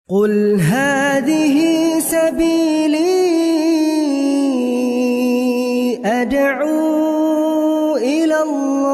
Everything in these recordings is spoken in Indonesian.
قل هذه سبيلي أدعو إلى الله.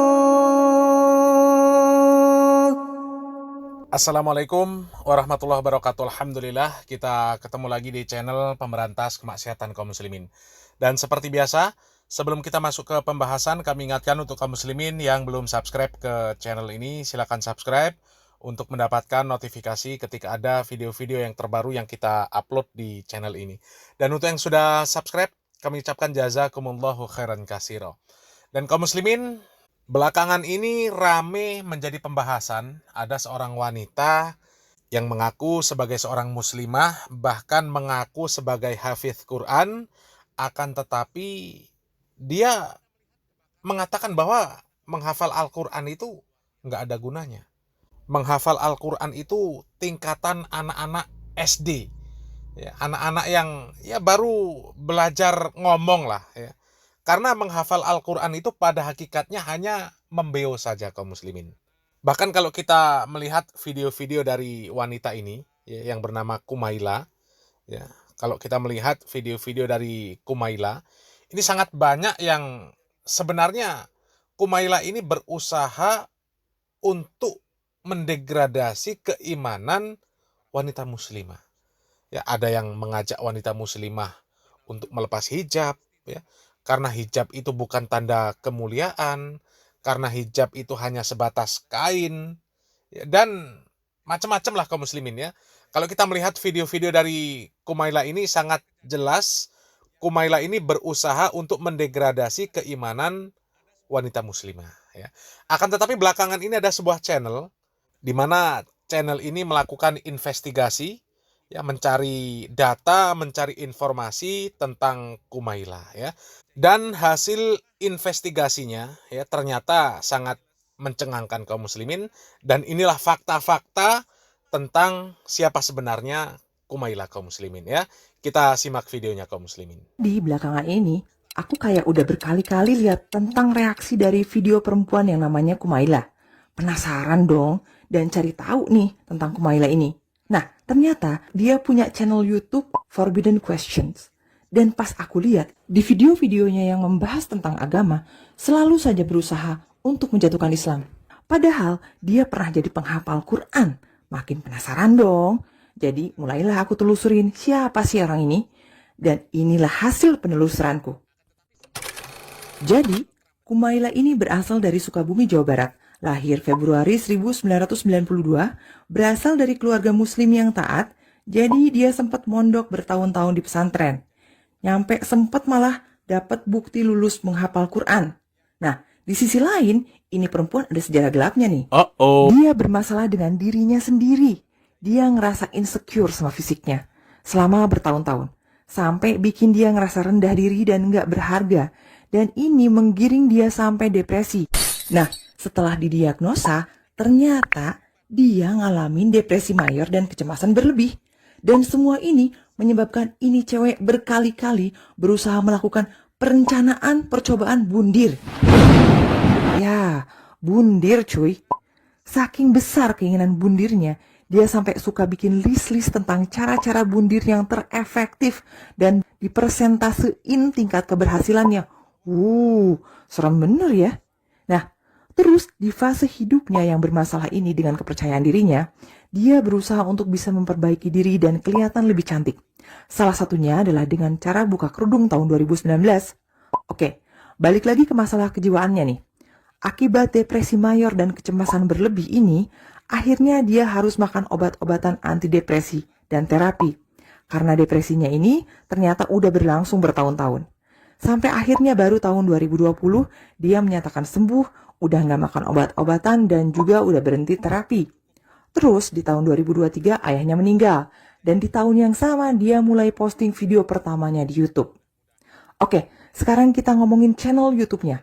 Assalamualaikum warahmatullahi wabarakatuh. Alhamdulillah kita ketemu lagi di channel Pemberantas Kemaksiatan Kaum Muslimin. Dan seperti biasa, sebelum kita masuk ke pembahasan, kami ingatkan untuk kaum muslimin yang belum subscribe ke channel ini, silakan subscribe untuk mendapatkan notifikasi ketika ada video-video yang terbaru yang kita upload di channel ini. Dan untuk yang sudah subscribe, kami ucapkan jazakumullahu khairan katsira. Dan kaum muslimin, belakangan ini rame menjadi pembahasan, ada seorang wanita yang mengaku sebagai seorang muslimah, bahkan mengaku sebagai hafiz Quran, akan tetapi dia mengatakan bahwa menghafal Al-Quran itu nggak ada gunanya. Menghafal Al-Quran itu tingkatan anak-anak SD. Ya, anak-anak yang ya baru belajar ngomong lah. Ya. Karena menghafal Al-Quran itu pada hakikatnya hanya membeo saja kaum muslimin. Bahkan kalau kita melihat video-video dari wanita ini, ya, yang bernama Kumaila, ya, kalau kita melihat video-video dari Kumaila, ini sangat banyak yang sebenarnya Kumaila ini berusaha untuk mendegradasi keimanan wanita muslimah. Ya, ada yang mengajak wanita muslimah untuk melepas hijab, ya, karena hijab itu bukan tanda kemuliaan, karena hijab itu hanya sebatas kain, ya, dan macam-macam lah kaum muslimin ya. Kalau kita melihat video-video dari Kumaila ini sangat jelas, Kumaila ini berusaha untuk mendegradasi keimanan wanita muslimah. Ya. Akan tetapi belakangan ini ada sebuah channel di mana channel ini melakukan investigasi, ya, mencari data, mencari informasi tentang Kumaila, ya. Dan hasil investigasinya, ya, ternyata sangat mencengangkan kaum muslimin, dan inilah fakta-fakta tentang siapa sebenarnya Kumaila kaum muslimin, ya. Kita simak videonya kaum muslimin. Di belakangan ini, aku kayak udah berkali-kali lihat tentang reaksi dari video perempuan yang namanya Kumaila. Penasaran dong, dan cari tahu nih tentang Kumaila ini. Nah, ternyata dia punya channel YouTube Forbidden Questions. Dan pas aku lihat, di video-videonya yang membahas tentang agama, selalu saja berusaha untuk menjatuhkan Islam. Padahal dia pernah jadi penghafal Quran. Makin penasaran dong. Jadi mulailah aku telusurin siapa sih orang ini. Dan inilah hasil penelusuranku. Jadi, Kumaila ini berasal dari Sukabumi, Jawa Barat. Lahir Februari 1992, berasal dari keluarga muslim yang taat, jadi dia sempat mondok bertahun-tahun di pesantren. Nyampe sempat malah dapat bukti lulus menghafal Quran. Nah, di sisi lain, ini perempuan ada sejarah gelapnya nih. Dia bermasalah dengan dirinya sendiri. Dia ngerasa insecure sama fisiknya selama bertahun-tahun. Sampai bikin dia ngerasa rendah diri dan nggak berharga. Dan ini menggiring dia sampai depresi. Nah, setelah didiagnosa, ternyata dia ngalamin depresi mayor dan kecemasan berlebih. Dan semua ini menyebabkan ini cewek berkali-kali berusaha melakukan perencanaan percobaan bundir. Ya, bundir cuy. Saking besar keinginan bundirnya, dia sampai suka bikin list-list tentang cara-cara bundir yang terefektif dan dipersentasein tingkat keberhasilannya. Serem bener ya. Nah, terus di fase hidupnya yang bermasalah ini dengan kepercayaan dirinya, dia berusaha untuk bisa memperbaiki diri dan kelihatan lebih cantik. Salah satunya adalah dengan cara buka kerudung tahun 2019. Oke, balik lagi ke masalah kejiwaannya nih. Akibat depresi mayor dan kecemasan berlebih ini, akhirnya dia harus makan obat-obatan antidepresi dan terapi. Karena depresinya ini ternyata udah berlangsung bertahun-tahun. Sampai akhirnya baru tahun 2020, dia menyatakan sembuh, udah nggak makan obat-obatan dan juga udah berhenti terapi. Terus di tahun 2023 ayahnya meninggal. Dan di tahun yang sama dia mulai posting video pertamanya di YouTube. Oke, sekarang kita ngomongin channel YouTube-nya.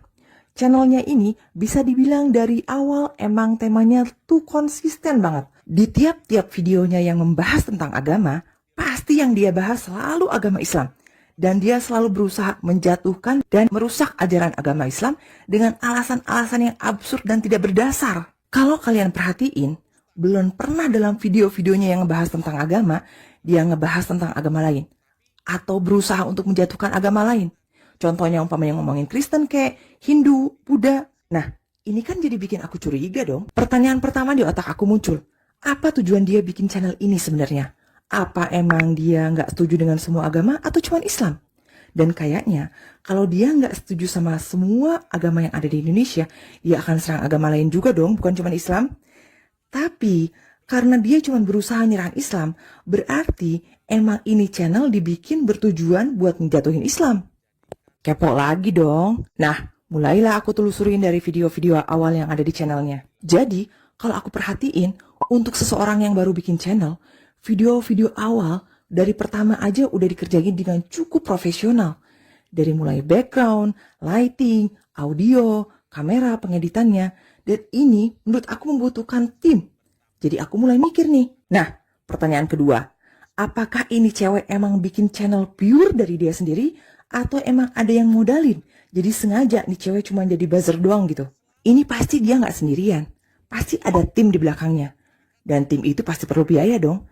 Channelnya ini bisa dibilang dari awal emang temanya tuh konsisten banget. Di tiap-tiap videonya yang membahas tentang agama, pasti yang dia bahas selalu agama Islam. Dan dia selalu berusaha menjatuhkan dan merusak ajaran agama Islam dengan alasan-alasan yang absurd dan tidak berdasar. Kalau kalian perhatiin, Belum pernah dalam video-videonya yang ngebahas tentang agama, dia ngebahas tentang agama lain. Atau berusaha untuk menjatuhkan agama lain. Contohnya umpamanya ngomongin Kristen kayak Hindu, Buddha. Nah, ini kan jadi bikin aku curiga dong. Pertanyaan pertama di otak aku muncul. Apa tujuan dia bikin channel ini sebenarnya? Apa emang dia nggak setuju dengan semua agama atau cuma Islam? Dan kayaknya kalau dia nggak setuju sama semua agama yang ada di Indonesia, dia akan serang agama lain juga dong, bukan cuma Islam. Tapi karena dia cuma berusaha nyerang Islam, berarti emang ini channel dibikin bertujuan buat menjatuhin Islam. Kepo lagi dong. Nah, mulailah aku telusurin dari video-video awal yang ada di channelnya. Jadi, kalau aku perhatiin, untuk seseorang yang baru bikin channel, video-video awal dari pertama aja udah dikerjain dengan cukup profesional. Dari mulai background, lighting, audio, kamera, pengeditannya. Dan ini menurut aku membutuhkan tim. Jadi aku mulai mikir nih. Nah, pertanyaan kedua. Apakah ini cewek emang bikin channel pure dari dia sendiri? Atau emang ada yang modalin? Jadi sengaja nih cewek cuma jadi buzzer doang gitu. Ini pasti dia nggak sendirian. Pasti ada tim di belakangnya. Dan tim itu pasti perlu biaya dong.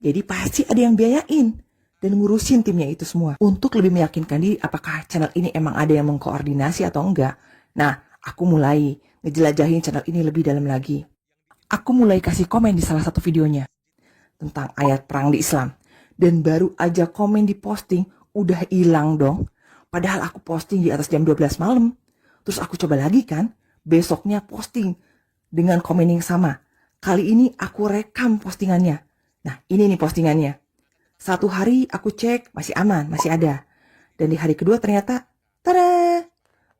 Jadi pasti ada yang biayain dan ngurusin timnya itu semua. Untuk lebih meyakinkan diri apakah channel ini emang ada yang mengkoordinasi atau enggak. Nah, aku mulai ngejelajahin channel ini lebih dalam lagi. Aku mulai kasih komen di salah satu videonya tentang ayat perang di Islam. Dan baru aja komen di posting udah hilang dong. Padahal aku posting di atas jam 12 malam. Terus aku coba lagi kan, besoknya posting dengan komen yang sama. Kali ini aku rekam postingannya. Nah, ini nih postingannya. Satu hari aku cek, masih aman, masih ada. Dan di hari kedua ternyata, tada!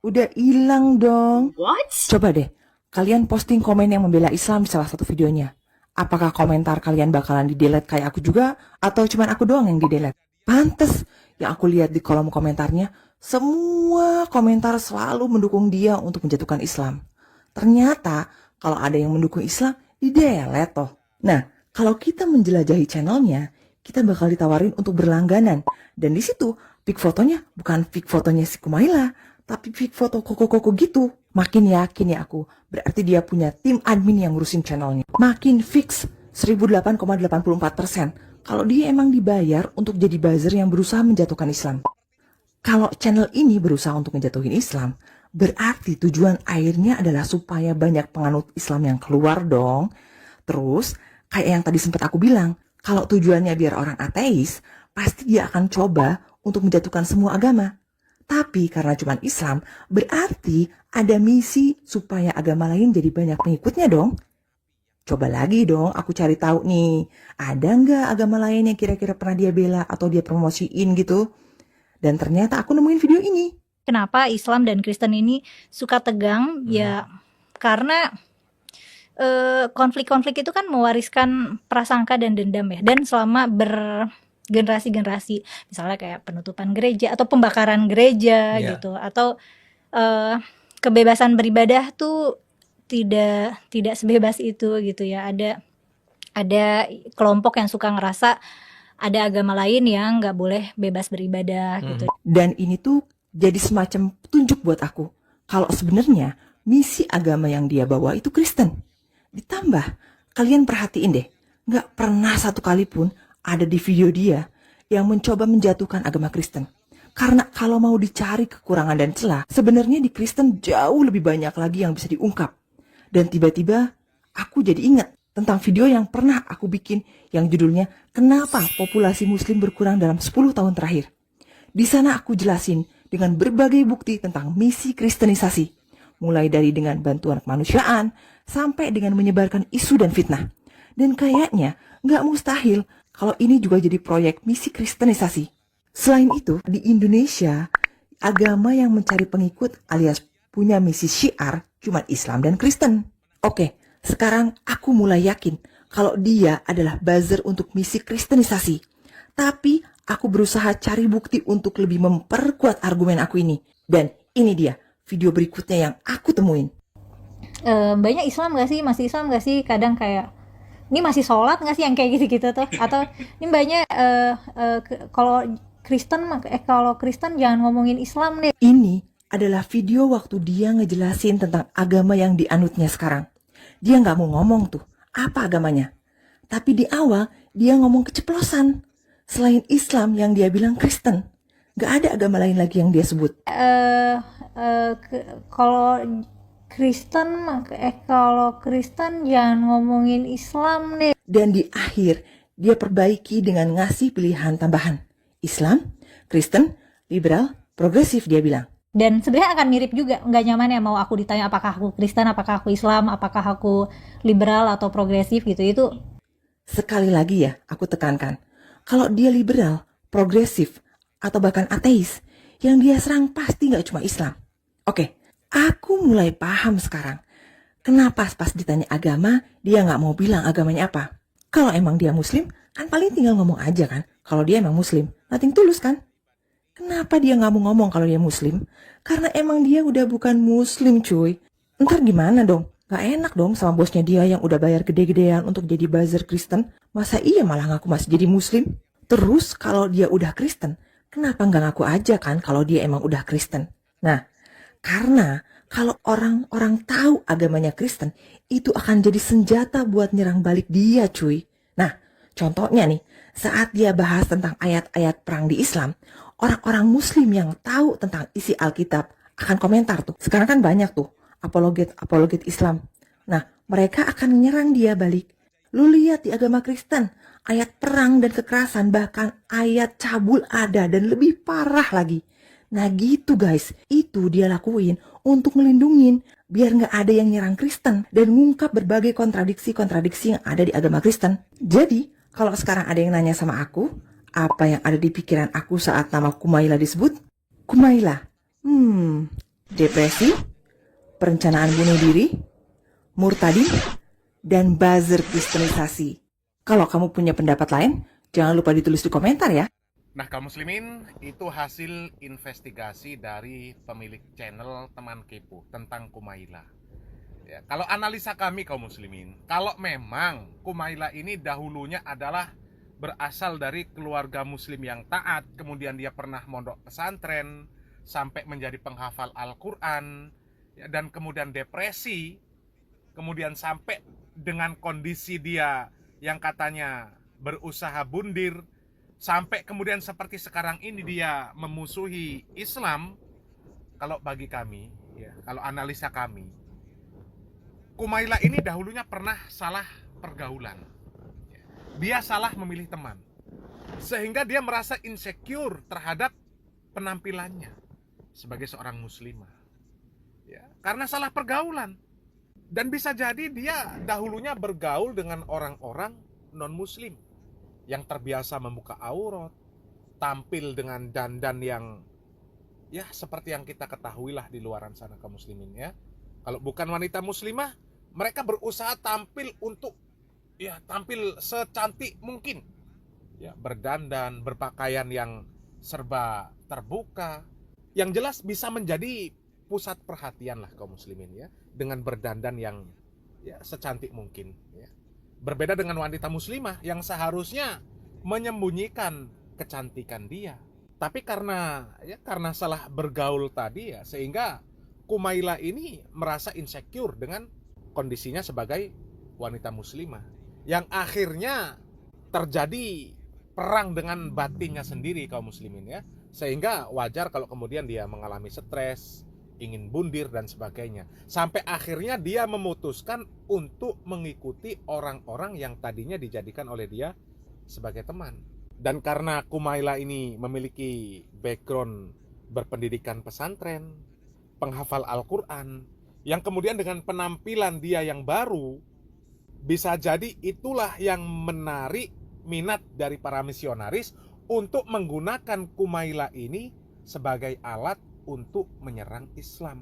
Udah hilang dong. What? Coba deh, kalian posting komen yang membela Islam di salah satu videonya. Apakah komentar kalian bakalan di-delete kayak aku juga? Atau cuman aku doang yang di-delete? Pantes, yang aku lihat di kolom komentarnya, semua komentar selalu mendukung dia untuk menjatuhkan Islam. Ternyata, kalau ada yang mendukung Islam, di-delete toh. Nah, kalau kita menjelajahi channelnya, kita bakal ditawarin untuk berlangganan. Dan di situ, pic fotonya bukan pic fotonya si Kumaila, tapi pic foto koko-koko gitu. Makin yakin ya aku, berarti dia punya tim admin yang ngurusin channelnya. Makin fix 1008,84% kalau dia emang dibayar untuk jadi buzzer yang berusaha menjatuhkan Islam. Kalau channel ini berusaha untuk menjatuhin Islam, berarti tujuan akhirnya adalah supaya banyak penganut Islam yang keluar dong. Terus, kayak yang tadi sempat aku bilang, kalau tujuannya biar orang ateis, pasti dia akan coba untuk menjatuhkan semua agama. Tapi karena cuma Islam, berarti ada misi supaya agama lain jadi banyak pengikutnya dong. Coba lagi dong, aku cari tahu nih, ada nggak agama lain yang kira-kira pernah dia bela atau dia promosiin gitu? Dan ternyata aku nemuin video ini. Kenapa Islam dan Kristen ini suka tegang? Ya, karena konflik-konflik itu kan mewariskan prasangka dan dendam ya. Dan selama bergenerasi-generasi, misalnya kayak penutupan gereja atau pembakaran gereja gitu, atau kebebasan beribadah tuh tidak sebebas itu gitu ya. Ada kelompok yang suka ngerasa ada agama lain yang nggak boleh bebas beribadah gitu. Dan ini tuh jadi semacam petunjuk buat aku. Kalau sebenarnya misi agama yang dia bawa itu Kristen. Ditambah, kalian perhatiin deh, nggak pernah satu kali pun ada di video dia yang mencoba menjatuhkan agama Kristen. Karena kalau mau dicari kekurangan dan celah, sebenarnya di Kristen jauh lebih banyak lagi yang bisa diungkap. Dan tiba-tiba aku jadi ingat tentang video yang pernah aku bikin yang judulnya Kenapa Populasi Muslim Berkurang dalam 10 tahun terakhir. Di sana aku jelasin dengan berbagai bukti tentang misi kristenisasi. Mulai dari dengan bantuan kemanusiaan, sampai dengan menyebarkan isu dan fitnah. Dan kayaknya nggak mustahil kalau ini juga jadi proyek misi kristenisasi. Selain itu, di Indonesia, agama yang mencari pengikut alias punya misi syiar cuma Islam dan Kristen. Oke, sekarang aku mulai yakin kalau dia adalah buzzer untuk misi kristenisasi. Tapi aku berusaha cari bukti untuk lebih memperkuat argumen aku ini. Dan ini dia video berikutnya yang aku temuin. Banyak Islam gak sih? Masih Islam gak sih? Kadang kayak, ini masih sholat gak sih yang kayak gitu-gitu tuh? Atau ini banyak kalau Kristen jangan ngomongin Islam deh. Ini adalah video waktu dia ngejelasin tentang agama yang dianutnya sekarang. Dia nggak mau ngomong tuh apa agamanya. Tapi di awal dia ngomong keceplosan. Selain Islam yang dia bilang Kristen, gak ada agama lain lagi yang dia sebut. Kalau Kristen jangan ngomongin Islam deh. Dan di akhir dia perbaiki dengan ngasih pilihan tambahan. Islam, Kristen, liberal, progresif dia bilang. Dan sebenarnya akan mirip juga, nggak nyaman ya mau aku ditanya apakah aku Kristen, apakah aku Islam, apakah aku liberal atau progresif gitu. Itu Sekali lagi ya, aku tekankan. Kalau dia liberal, progresif, atau bahkan ateis, yang dia serang pasti gak cuma Islam. Oke, aku mulai paham sekarang. Kenapa pas ditanya agama, dia gak mau bilang agamanya apa. Kalau emang dia muslim, kan paling tinggal ngomong aja kan. Kalau dia emang muslim, nothing tulus kan. Kenapa dia gak mau ngomong kalau dia muslim? Karena emang dia udah bukan muslim cuy. Ntar gimana dong? Gak enak dong sama bosnya dia yang udah bayar gede-gedean untuk jadi buzzer Kristen. Masa iya malah ngaku masih jadi muslim? Terus kalau dia udah Kristen, kenapa gak ngaku aja kan kalau dia emang udah Kristen? Nah, karena kalau orang-orang tahu agamanya Kristen, itu akan jadi senjata buat nyerang balik dia cuy. Nah, contohnya nih, saat dia bahas tentang ayat-ayat perang di Islam, orang-orang muslim yang tahu tentang isi Alkitab akan komentar tuh. Sekarang kan banyak tuh apologet Islam. Nah, mereka akan menyerang dia balik. Lu lihat di agama Kristen, ayat perang dan kekerasan, bahkan ayat cabul ada dan lebih parah lagi. Nah gitu guys, itu dia lakuin untuk ngelindungin biar gak ada yang nyerang Kristen dan ngungkap berbagai kontradiksi-kontradiksi yang ada di agama Kristen. Jadi, kalau sekarang ada yang nanya sama aku, apa yang ada di pikiran aku saat nama Kumaila disebut? Kumaila, depresi, perencanaan bunuh diri, murtadin, dan buzzer kristenisasi. Kalau kamu punya pendapat lain, jangan lupa ditulis di komentar ya. Nah, kaum muslimin, itu hasil investigasi dari pemilik channel Teman Kepo tentang Kumaila. Ya, kalau analisa kami kaum muslimin, kalau memang Kumaila ini dahulunya adalah berasal dari keluarga muslim yang taat, kemudian dia pernah mondok pesantren, sampai menjadi penghafal Al-Quran, ya, dan kemudian depresi, kemudian sampai dengan kondisi dia yang katanya berusaha bundir, sampai kemudian seperti sekarang ini dia memusuhi Islam. Kalau bagi kami, ya, kalau analisa kami, Kumaila ini dahulunya pernah salah pergaulan. Dia salah memilih teman, sehingga dia merasa insecure terhadap penampilannya sebagai seorang muslimah, ya, karena salah pergaulan. Dan bisa jadi dia dahulunya bergaul dengan orang-orang non-muslim yang terbiasa membuka aurat, tampil dengan dandan yang ya seperti yang kita ketahui lah di luaran sana kaum muslimin ya. Kalau bukan wanita muslimah, mereka berusaha tampil untuk ya tampil secantik mungkin. Ya, berdandan, berpakaian yang serba terbuka. Yang jelas bisa menjadi pusat perhatian lah kaum muslimin ya, dengan berdandan yang ya secantik mungkin ya. Berbeda dengan wanita muslimah yang seharusnya menyembunyikan kecantikan dia. Tapi karena salah bergaul tadi ya, sehingga Kumaila ini merasa insecure dengan kondisinya sebagai wanita muslimah. Yang akhirnya terjadi perang dengan batinnya sendiri kaum muslimin ya. Sehingga wajar kalau kemudian dia mengalami stres, ingin bundir dan sebagainya. Sampai akhirnya dia memutuskan untuk mengikuti orang-orang yang tadinya dijadikan oleh dia sebagai teman. Dan karena Kumaila ini memiliki background berpendidikan pesantren, penghafal Al-Quran, yang kemudian dengan penampilan dia yang baru, bisa jadi itulah yang menarik minat dari para misionaris untuk menggunakan Kumaila ini sebagai alat untuk menyerang Islam.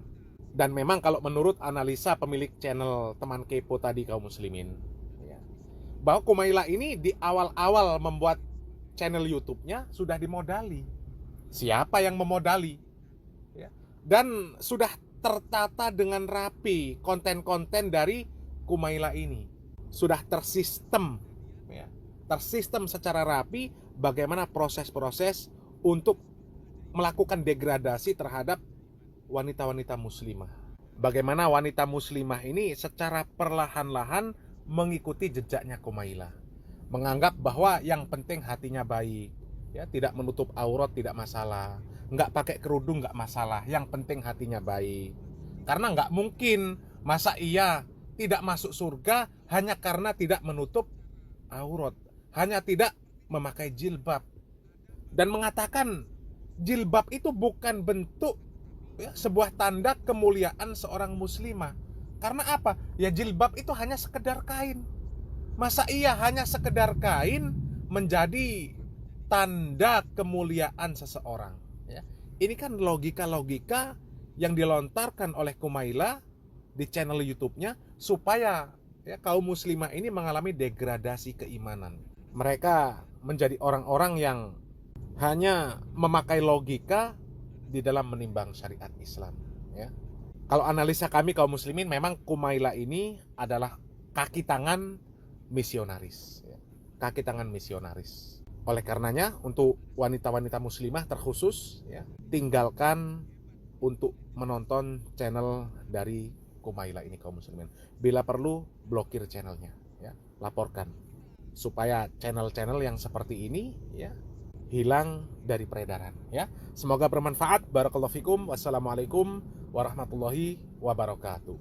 Dan memang kalau menurut analisa pemilik channel Teman Kepo tadi kaum muslimin ya, bahwa Kumaila ini di awal-awal membuat channel YouTube-nya sudah dimodali. Siapa yang memodali ya? Dan sudah tertata dengan rapi konten-konten dari Kumaila ini. Sudah tersistem ya, tersistem secara rapi bagaimana proses-proses untuk melakukan degradasi terhadap wanita-wanita muslimah. Bagaimana wanita muslimah ini secara perlahan-lahan mengikuti jejaknya Kumaila, menganggap bahwa yang penting hatinya baik, ya, tidak menutup aurat tidak masalah, nggak pakai kerudung nggak masalah, yang penting hatinya baik. Karena nggak mungkin, masa iya tidak masuk surga hanya karena tidak menutup aurat, hanya tidak memakai jilbab, dan mengatakan jilbab itu bukan bentuk, ya, sebuah tanda kemuliaan seorang muslimah. Karena apa? Ya jilbab itu hanya sekedar kain. Masa iya hanya sekedar kain menjadi tanda kemuliaan seseorang, ya? Ini kan logika-logika yang dilontarkan oleh Kumaila di channel YouTube-nya supaya, ya, kaum muslimah ini mengalami degradasi keimanan. Mereka menjadi orang-orang yang hanya memakai logika di dalam menimbang syariat Islam, ya. Kalau analisa kami kaum muslimin, memang Kumaila ini adalah kaki tangan misionaris, ya. Kaki tangan misionaris. Oleh karenanya, untuk wanita-wanita muslimah terkhusus, ya, tinggalkan untuk menonton channel dari Kumaila ini kaum muslimin. Bila perlu, blokir channelnya, ya, laporkan supaya channel-channel yang seperti ini, ya, hilang dari peredaran, ya. Semoga bermanfaat. Barakallahu fikum. Wassalamualaikum warahmatullahi wabarakatuh.